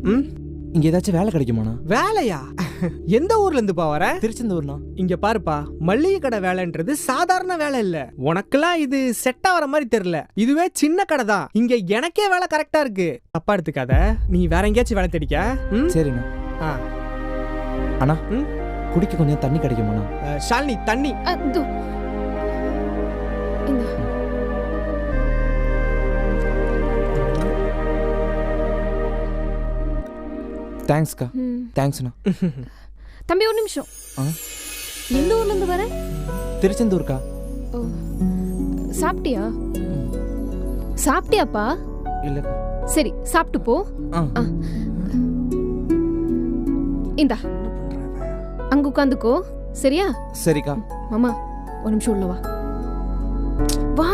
ம், இங்க ஏதாச்சும் வேலை கிடைக்குமாண்ணா? வேலையா? எந்த ஊர்ல இருந்துப்பா வர? திருச்செந்தூர்ண்ணா. இங்க பாருப்பா, மளிகை கடை வேலைன்றது சாதாரண வேலை இல்ல. உனக்கெல்லாம் இது செட் ஆகிற மாதிரி தெரியல. இதுவே சின்ன கடை தான். இங்க எனக்கே வேலை கரெக்டா இருக்கு. தப்பா எடுத்துக்காத. நீ வேற எங்கேயாச்சும் வேலை தேடிக்க. சரிண்ணா. ஆ. அண்ணா, குடிக்க கொஞ்சம் தண்ணி கிடைக்குமாண்ணா? ஷாலினி, தண்ணி. தேங்க்ஸ்க்கா. தேங்க்ஸ்ண்ணா. தம்பி ஒரு நிமிஷம். எந்த ஊர்ல இருந்து வர? திருச்செந்தூர்க்கா. சாப்பிட்டியா? சாப்பிட்டியாப்பா? இல்லக்கா. சரி, சாப்பிட்டு போ. இந்தா, அங்க உட்காந்துக்கோ. சரியா? சரிக்கா. மாமா ஒரு நிமிஷம் உள்ள வா. வா.